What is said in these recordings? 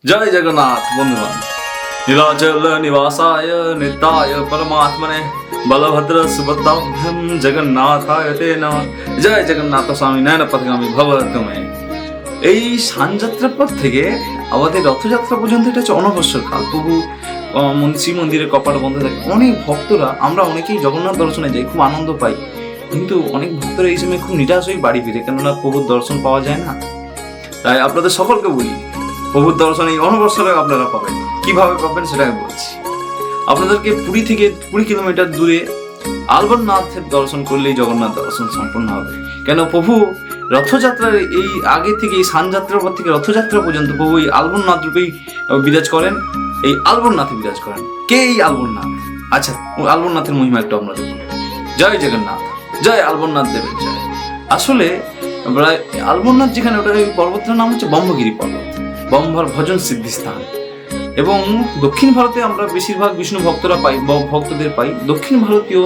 जय जगन्नाथ बंधुगण। नीलाचल निवासाय नित्याय परमात्मने बलभद्र सुभद्राभ्यं जगन्नाथाय ते नमः। जय जगन्नाथ स्वामी नयन पथगामी भव তুমি। এই সানযাত্রার পর থেকে আমাদের রথযাত্রা পর্যন্ত এটা হচ্ছে অনবসর কাল। প্রভু শ্রী মন্দিরের কপাট বন্ধ থাকে। অনেক ভক্তরা, আমরা অনেকেই জগন্নাথ দর্শনে যাই, খুব আনন্দ পাই, কিন্তু অনেক ভক্তরা এই সময় খুব নিরাশ হয়ে বাড়ি ফিরে, কেননা প্রভুর দর্শন পাওয়া যায় না। তাই আপনাদের সকলকে বলি, প্রভুর দর্শন এই অনবসরে আপনারা পাবেন। কিভাবে পাবেন সেটা আমি বলছি। আপনাদেরকে পুরী থেকে 20 কিলোমিটার দূরে আলবরনাথের দর্শন করলেই জগন্নাথ দর্শন সম্পূর্ণ হবে। কেন, প্রভু রথযাত্রার এই আগে থেকে, এই সানযাত্রার পর থেকে রথযাত্রা পর্যন্ত প্রভু এই আলবরনাথ রূপেই বিরাজ করেন। এই আলবরনাথে বিরাজ করেন। কে এই আলবরনাথ? আচ্ছা, আলবরনাথের মহিমা একটু আপনারা দেখুন। জয় জগন্নাথ, জয় আলবরনাথ দেবের জয়। আসলে আলবরনাথ যেখানে, ওটার এই পর্বতটার নাম হচ্ছে ব্রহ্মগিরি পর্বত, ব্রহ্মার ভজন সিদ্ধিস্থান। এবং দক্ষিণ ভারতে আমরা বেশিরভাগ বিষ্ণু ভক্তরা পাই, ভক্তদের পাই। দক্ষিণ ভারতীয়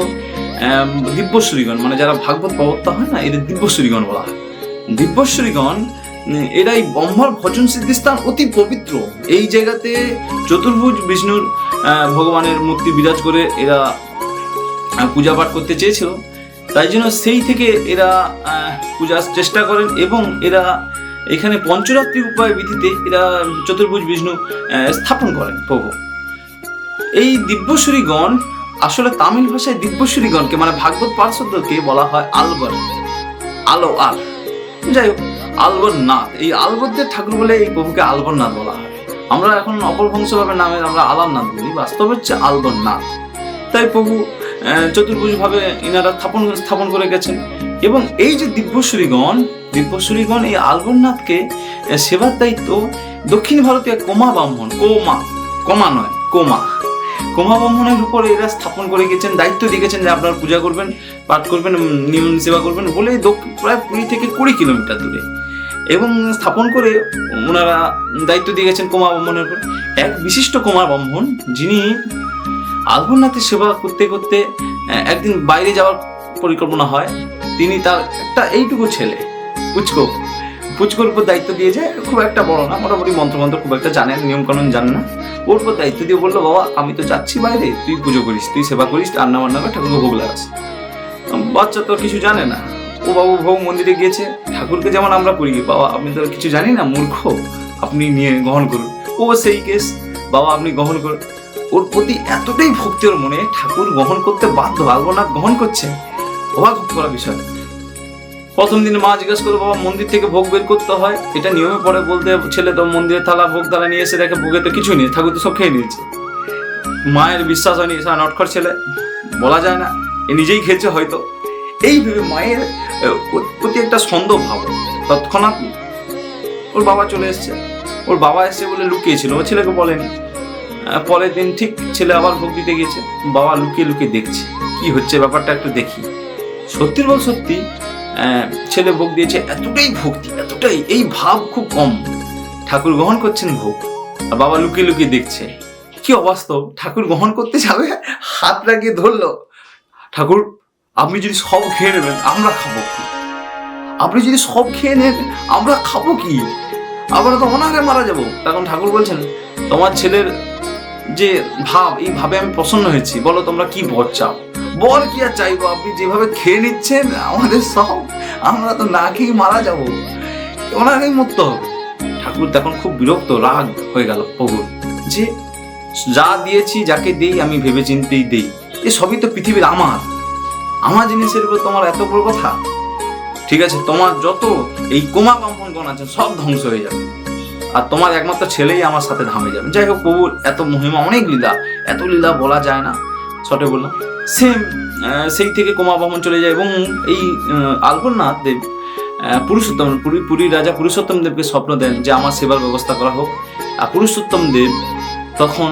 দিব্যশ্বরীগণ, মানে যারা ভাগবত প্রবক্তা হয় না, এদের দিব্যশ্বরীগণ বলা হয়। দিব্যশ্বরীগণ এরাই ব্রহ্মার ভজন সিদ্ধিস্থান, অতি পবিত্র। এই জায়গাতে চতুর্ভুজ বিষ্ণুর ভগবানের মূর্তি বিরাজ করে এরা পূজা পাঠ করতে চেয়েছিল। তাই জন্য সেই থেকে এরা পূজার চেষ্টা করেন, এবং এরা এখানে পঞ্চরাত্রি উপায় বিধিতে এরা চতুর্ভুজ বিষ্ণু স্থাপন করেন প্রভু। এই দিব্যশ্বরীগণ, আসলে তামিল ভাষায় দিব্যশ্বরীগণকে, মানে ভাগবত পার্ষদকে বলা হয় আলবর, আলো আর। যাই হোক, আলবরনাথ, এই আলবরদের ঠাকুর বলে এই প্রভুকে আলবরনাথ বলা হয়। আমরা এখন অপভ্রংশভাবে নামে আমরা আলারনাথ বলি, বাস্তব হচ্ছে আলবরনাথ। তাই প্রভু চতুর্ভুজভাবে এনারা স্থাপন করে গেছেন। এবং এই যে দিব্যশ্বরীগণ এই আলবরনাথকে সেবার দায়িত্ব দক্ষিণ ভারতীয় কোমা ব্রাহ্মণ, কোমা ব্রাহ্মণের উপর এরা স্থাপন করে গেছেন, দায়িত্ব দিয়ে গেছেন যে আপনারা পূজা করবেন, পাঠ করবেন, নিয়ম সেবা করবেন বলে প্রায় পুরী থেকে 20 কিলোমিটার দূরে। এবং স্থাপন করে ওনারা দায়িত্ব দিয়ে গেছেন কোমা ব্রাহ্মণের উপর। এক বিশিষ্ট কোমা ব্রাহ্মণ, যিনি আলবরনাথের সেবা করতে করতে একদিন বাইরে যাওয়ার পরিকল্পনা হয়। তিনি তার একটা এইটুকু ছেলে পুচকোর উপর দায়িত্ব দিয়ে যায়। খুব একটা বড় না, মোটামুটি মন্ত্রমন্ত্র খুব একটা জানেন, নিয়মকানুন জানে না। ওর উপর দায়িত্ব দিয়ে বললো, বাবা আমি তো যাচ্ছি বাইরে, তুই পুজো করিস, তুই সেবা করিস, রান্না বান্না করে ঠাকুরকে ভোগ লাগাস। বাচ্চা তো কিছু জানে না। ও বাবু ভোগ মন্দিরে গিয়েছে, ঠাকুরকে যেমন আমরা করি, বাবা আপনি তো কিছু জানি না, মূর্খ, আপনি নিয়ে গ্রহণ করুন। ও সেই কেস, বাবা আপনি গ্রহণ করুন। ওর প্রতি এতটাই ভক্তি ওর মনে, ঠাকুর গ্রহণ করতে বাধ্য, আলবরনাথ গ্রহণ করছে। অবাক করা বিষয়। প্রথম দিন মা জিজ্ঞাসা করলো, বাবা মন্দির থেকে ভোগ বের করতে হয়, এটা নিয়মে পড়ে বলতে। ছেলে তো মন্দিরের ভোগ থালা নিয়ে এসে দেখে ভোগে তো কিছুই নেই, ঠাকুর তো সব খেয়ে নিয়েছে। মায়ের বিশ্বাস হয়নি, নটখট ছেলে, বলা যায় না, এ নিজেই খেয়েছে হয়তো। এই ভেবে মায়ের প্রতি একটা সন্দেহ ভাব। তৎক্ষণাৎ ওর বাবা চলে এসছে। ওর বাবা এসছে বলে লুকিয়েছিল, ও ছেলেকে বলেনি। পরের দিন ঠিক ছেলে আবার ভোগ দিতে গেছে, বাবা লুকিয়ে লুকিয়ে দেখছে কি হচ্ছে, ব্যাপারটা একটু দেখি। সত্যির বল সত্যি, ছেলে ভোগ দিয়েছে, এতটাই ভক্তি, এতটাই, এই ভাব খুব কম। ঠাকুর গ্রহণ করছেন ভোগ, আর বাবা লুকিয়ে লুকিয়ে দেখছে। কি অবাস্তব! ঠাকুর গ্রহণ করতে যাবে, হাত লাগিয়ে ধরলো। ঠাকুর আপনি যদি সব খেয়ে নেবেন আমরা খাবো কি? আপনি যদি সব খেয়ে নেন আমরা খাবো কি? আমরা তো অনাহারে মারা যাবো। তখন ঠাকুর বলছেন, তোমার ছেলের যে ভাব, এই ভাবে আমি প্রসন্ন হয়েছি, বলো তোমরা কি বর চাও? বর কি আর চাইবো, আপনি যেভাবে খেয়ে নিচ্ছেন আমাদের সব, আমরা তো না খেয়ে মারা যাবো, ওনাকেই মরতে হবে। ঠাকুর তখন খুব বিরক্ত, রাগ হয়ে গেল প্রভুর, যে যা দিয়েছি, যাকে দেই আমি ভেবে চিন্তেই দেই, এ সবই তো পৃথিবীর আমার জিনিসের উপর তোমার এত বড় কথা? ঠিক আছে, তোমার যত এই কোমা ব্রাহ্মণগণ আছে সব ধ্বংস হয়ে যাবে, আর তোমার একমাত্র ছেলেই আমার সাথে ধামে যাবে। যাই হোক, প্রভুর এত মহিমা, অনেক লীলা, এত লীলা বলা যায় না, শর্টে বললাম। সেই থেকে কোমা ব্রাহ্মণ চলে যায়। এবং এই আলবরনাথ দেব পুরুষোত্তম, পুরীর রাজা পুরুষোত্তম দেবকে স্বপ্ন দেন যে আমার সেবার ব্যবস্থা করা হোক। আর পুরুষোত্তম দেব তখন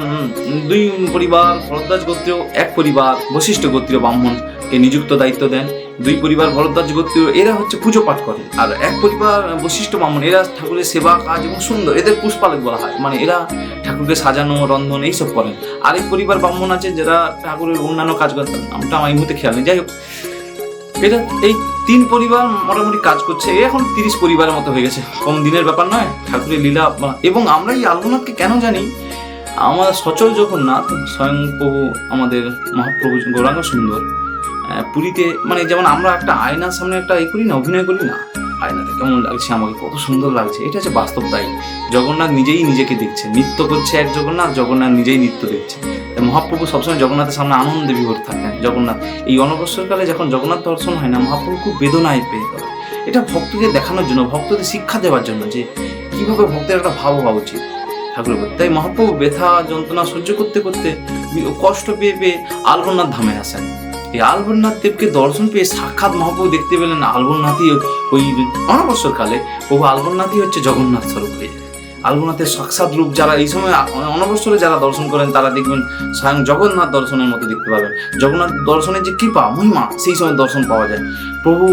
2 পরিবার, ভরদ্বাজ গোত্রীয়, 1 পরিবার বশিষ্ঠ গোত্রীয় ব্রাহ্মণকে নিযুক্ত দায়িত্ব দেন। 2 পরিবার ভরদ্বাজ গোত্রীয়, এরা হচ্ছে পুজো পাঠ করে। আর 1 পরিবার বশিষ্ঠ ব্রাহ্মণ, এরা ঠাকুরের সেবা কাজ এবং সুন্দর, এদের পুষ্পালক বলা হয়, মানে এরা ঠাকুরকে সাজানো, রন্ধন এইসব করেন। আরেক পরিবার ব্রাহ্মণ আছে যারা ঠাকুরের অন্যান্য কাজ করেন, নামটা আমার এই মুহূর্তে খেয়াল নেই। যাই হোক, এটা এই 3 পরিবার মোটামুটি কাজ করছে, এখন 30 পরিবারের মতো হয়ে গেছে, কম দিনের ব্যাপার নয়। ঠাকুরের লীলা। এবং আমরা এই আলবনাথকে কেন জানি, আমার সচল জগন্নাথ স্বয়ং প্রভু আমাদের মহাপ্রভু গৌরাঙ্গ সুন্দর পুরীতে, মানে যেমন আমরা একটা আয়নার সামনে একটা করি না, অভিনয় করি না, আয়নাতে কেমন লাগছে আমাকে, কত সুন্দর লাগছে, এটা হচ্ছে বাস্তব। তাই জগন্নাথ নিজেই নিজেকে দেখছে, নৃত্য করছে এক জগন্নাথ, জগন্নাথ নিজেই নৃত্য দেখছে। মহাপ্রভু সবসময় জগন্নাথের সামনে আনন্দে বিভোর থাকেন। জগন্নাথ এই অনবসরকালে যখন জগন্নাথ দর্শন হয় না, মহাপ্রভু খুব বেদনায় পেয়ে গেল। এটা ভক্তদের দেখানোর জন্য, ভক্তদের শিক্ষা দেওয়ার জন্য যে কিভাবে ভক্তের একটা ভাব হওয়া উচিত ঠাকুরের প্রতি। তাই মহাপ্রভু ব্যথা যন্ত্রণা সহ্য করতে করতে, কষ্ট পেয়ে পেয়ে আলবরনাথ ধামে আসেন। এই আলবরনাথ দেবকে দর্শন পেয়ে সাক্ষাৎ মহাপ্রভু দেখতে পেলেন আলবরনাথই ওই অনবসরকালে প্রভু আলবরনাথই হচ্ছে জগন্নাথ স্বরূপ হয়ে যায়। আলবরনাথের সাক্ষাৎ রূপ যারা এই সময় অনবসরে যারা দর্শন করেন তারা দেখবেন স্বয়ং জগন্নাথ দর্শনের মতো দেখতে পাবেন। জগন্নাথ দর্শনের যে কৃপা মহিমা সেই সময় দর্শন পাওয়া যায়। প্রভু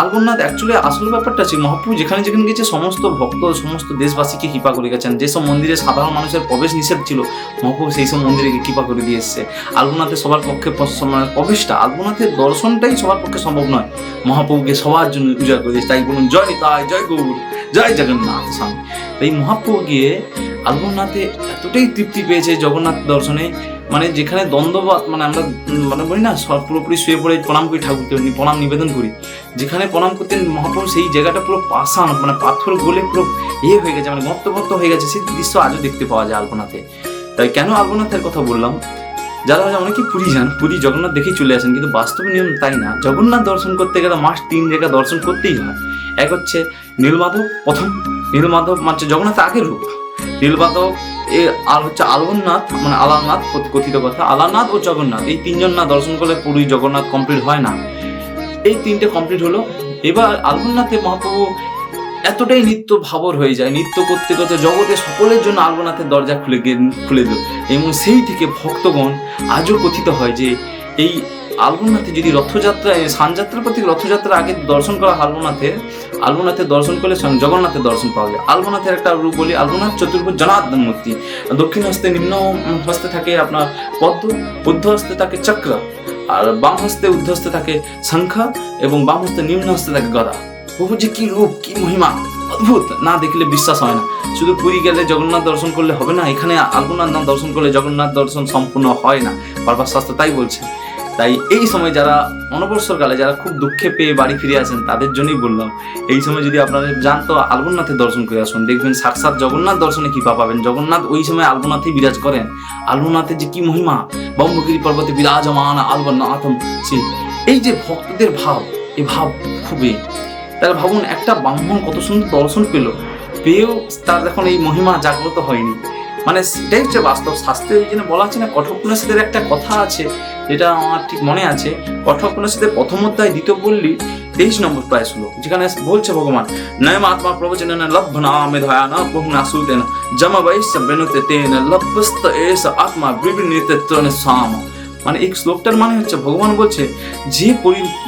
আলবরনাথ অ্যাকচুয়ালি আসল ব্যাপারটা আছে, মহাপ্রভু যেখানে যেখানে গেছে সমস্ত ভক্ত সমস্ত দেশবাসীকে কৃপা করে গেছেন। যেসব মন্দিরে সাধারণ মানুষের প্রবেশ নিষেধ ছিল, মহাপ্রভু সেই সব মন্দিরে কৃপা করে দিয়ে এসছে। আলবরনাথের সবার পক্ষে প্রবেশটা, আলবরনাথের দর্শনটাই সবার পক্ষে সম্ভব নয়, মহাপ্রভুকে সবার জন্য উজাড় করে দিয়েছে। তাই বলুন জয় নিতাই, জয় গৌর, জয় জগন্নাথ স্বামী। এই মহাপ্রভু গিয়ে আলবরনাথে এতটাই তৃপ্তি পেয়েছে জগন্নাথ দর্শনে, মানে যেখানে দ্বন্দ্ববাদ, মানে আমরা মানে বলি না পুরোপুরি শুয়ে পড়ে প্রণাম করি ঠাকুরকে, প্রণাম নিবেদন করি, যেখানে প্রণাম করতেন মহাপ্রভু সেই জায়গাটা পুরো পাষাণ, মানে পাথর গলে পুরো হয়ে গেছে, মানে গর্ত হয়ে গেছে। সেই দৃশ্য আজও দেখতে পাওয়া যায় আলবরনাথে। তাই কেন আলবরনাথের কথা বললাম, যারা অনেকে পুরী যান, পুরী জগন্নাথ দেখেই চলে আসেন, কিন্তু বাস্তব নিয়ম তাই না। জগন্নাথ দর্শন করতে গেলে মাস 3 জায়গা দর্শন করতেই হয়। এক হচ্ছে নীলমাধব, প্রথম নীলমাধব মানে জগন্নাথের আগের রূপ নীলমাধব, আর হচ্ছে আলবরনাথ মানে আলারনাথ, কথিত কথা আলারনাথ ও জগন্নাথ, এই 3 জন না দর্শন করলে পুরী জগন্নাথ কমপ্লিট হয় না। এই 3টে কমপ্লিট হলো। এবার আলবরনাথে মহাপ্রভু এতটাই নিত্য ভাবর হয়ে যায়, নৃত্য করতে করতে জগতে সকলের জন্য আলবরনাথের দরজা খুলে দিল। এবং সেই থেকে ভক্তগণ আজও কথিত হয় যে এই আলবরনাথে যদি রথযাত্রায় সানযাত্রার প্রতি রথযাত্রার আগে দর্শন করা আলবরনাথের দর্শন করলে স্বয়ং জগন্নাথের দর্শন পাওয়া যায়। আলবরনাথের একটা রূপ বলি, আলবরনাথ চতুর্ভুজ জনার্দন মূর্তি। দক্ষিণ হস্তে নিম্ন হস্তে থাকে আপনার পদ্ম, ঊর্ধ্ব হস্তে থাকে চক্র, আর বাম হস্তে ঊর্ধ্ব হস্তে থাকে শঙ্খ, এবং বাম হস্তে নিম্ন হস্তে থাকে গদা। প্রভু যে কি রূপ, কি মহিমা, অদ্ভুত, না দেখলে বিশ্বাস হয় না। শুধু পুরী গেলে জগন্নাথ দর্শন করলে হবে না, এখানে আলবরনাথ নাম দর্শন করলে জগন্নাথ দর্শন সম্পূর্ণ হয় না, বারবার শাস্ত্র তাই বলছে। তাই এই সময় যারা অনবসরকালে যারা খুব দুঃখে পেয়ে বাড়ি ফিরে আসেন তাদের জন্যই বললাম, এই সময় যদি আপনারা যান তো আলবরনাথের দর্শন করে আসুন, দেখবেন সাক্ষাৎ জগন্নাথ দর্শনে কৃপা পাবেন। জগন্নাথ ওই সময় আলবরনাথেই বিরাজ করেন। আলবরনাথের যে কি মহিমা, ব্রহ্মগিরি পর্বতে বিরাজমান আলবরনাথম, এই যে ভক্তদের ভাব, এই ভাব খুবই, তাহলে ভাবুন একটা ব্রাহ্মণ কত সুন্দর দর্শন পেয়েও তার এখন এই মহিমা জাগ্রত হয়নি। মানে সেটাই হচ্ছে বাস্তব। শাস্ত্রে এই জন্য বলা আছে না, কঠোপনিষদের একটা কথা আছে যেটা আমার ঠিক মনে আছে, কঠোপনিষদের প্রথম অধ্যায় 2 পল্লী 23 নম্বর প্রায় শ্লোক, যেখানে বলছে ভগবান নয়ম আত্মা প্রবচনেন লভ্ভনা মেধায়ানা বহুনা সুতেন জম বৈশ্য বেনুতে তেন লভ্যস্ত এস আত্মা বিবৃণীতে ত্রণ সাম। মানে এই শ্লোকটার মানে হচ্ছে ভগবান বলছে যে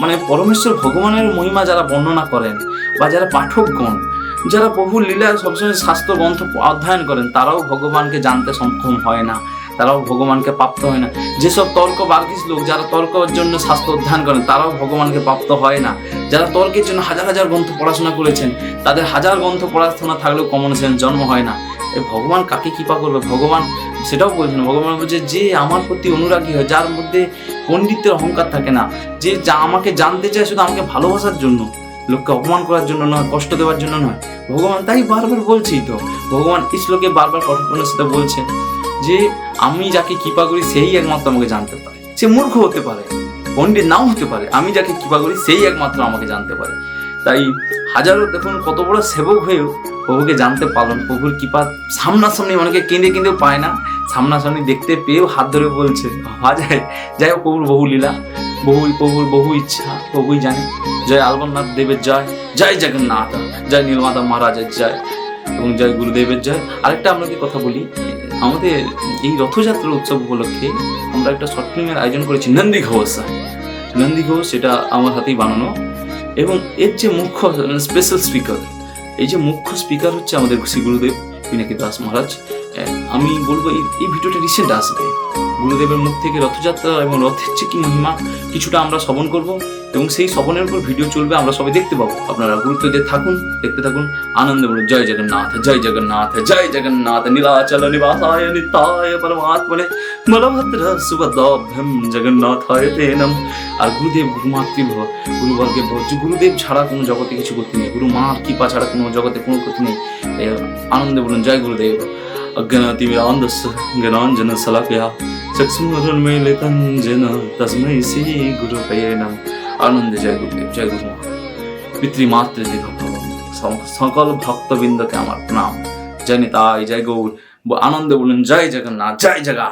মানে পরমেশ্বর ভগবানের মহিমা যারা বর্ণনা করেন, বা যারা পাঠকগণ, যারা প্রভুর লীলা সবসময় শাস্ত্র গ্রন্থ অধ্যয়ন করেন, তারাও ভগবানকে জানতে সক্ষম হয় না, তারাও ভগবানকে প্রাপ্ত হয় না। যেসব তর্ক বার্গিস লোক যারা তর্কের জন্য শাস্ত্র অধ্যয়ন করেন, তারাও ভগবানকে প্রাপ্ত হয় না। যারা তর্কের জন্য হাজার হাজার গ্রন্থ পড়াশোনা করেছেন, তাদের হাজার গ্রন্থ পড়াশোনা থাকলেও কমন সেন্স জন্ম হয় না। ভগবান কাকে কৃপা করবে? ভগবান সেটাও বলছেন, ভগবান বলছে যে আমার প্রতি অনুরাগী হয়, যার মধ্যে পণ্ডিতের অহংকার থাকে না, যে যা আমাকে জানতে চায় শুধু আমাকে ভালোবাসার জন্য, লোককে অপমান করার জন্য নয়, কষ্ট দেওয়ার জন্য নয়। ভগবান তাই বারবার বলছেই তো, ভগবান এই শ্লোকে বারবার কঠোপনিষদে বলছে যে আমি যাকে কৃপা করি সেই একমাত্র আমাকে জানতে পারে। সে মূর্খ হতে পারে, পণ্ডিত নাও হতে পারে, আমি যাকে কৃপা করি সেই একমাত্র আমাকে জানতে পারে। তাই হাজারো দেখুন কত বড় সেবক হয়েও প্রভুকে জানতে পারলেন, প্রভুর কৃপা সামনাসামনি, অনেকে কেঁদেও পায় না, সামনাসামনি দেখতে পেয়েও হাত ধরে বলছে ভাবা যায়। যাই হোক, প্রভুর বহু লীলা, প্রভুর বহু ইচ্ছা প্রভুই জানে। জয় আলবরনাথ দেবের জয়, জয় জগন্নাথ, জয় নীলমাধব মহারাজের জয়, এবং জয় গুরুদেবের জয়। আরেকটা আমরা কি কথা বলি, আমাদের এই রথযাত্রার উৎসব উপলক্ষে আমরা একটা শর্ট ফিল্মের আয়োজন করেছি, নন্দী ঘোষ, সেটা আমার হাতেই বানানো। এবং এর যে মুখ্য স্পেশাল স্পিকার, এই যে মুখ্য স্পিকার হচ্ছে আমাদের শ্রী গুরুদেব পিনাকি দাস মহারাজ। আমি বলবো এই ভিডিওটা রিসেন্ট আসবে, গুরুদেবের মুখ থেকে রথযাত্রা এবং রথের যে কি মহিমা কিছুটা আমরা শ্রবণ করব। এবং সেই স্বপনের উপর ভিডিও চলবে, আমরা সবাই দেখতে পাবো। আপনারা গুরুত্ব দিয়ে থাকুন, দেখতে থাকুন, আনন্দে বলুন জয় জগন্নাথ, জয় জগন্নাথ, জয় জগন্নাথ, নীলাচল নিবাসায় নিত্যায় পরমাত্মনে বলভদ্র সুভদ্রাভ্যম জগন্নাথায় তে নম। আর গুরুদেব গুরুমাতৃভব, গুরুবর্গে গুরুদেব ছাড়া কোনো জগতে কিছু করতে নেই, গুরু মার কৃপা ছাড়া কোনো জগতে কোনো ক্ষতি নেই। আনন্দে বলুন জয় গুরুদেব। অজ্ঞানাতিমিরান্ধস্য জ্ঞানাঞ্জন শলাকয়া চক্ষুরুন্মীলিतं येन তস্मै শ্রী গুরুবে নমঃ। আনন্দে জয় গুরুদেব, জয় গুরু মা। পিতৃমাতৃদেব সকল ভক্তবৃন্দকে আমার প্রণাম। জয় নিতাই, জয় গৌর। আনন্দে বলুন জয় জগন্নাথ, জয় জগা।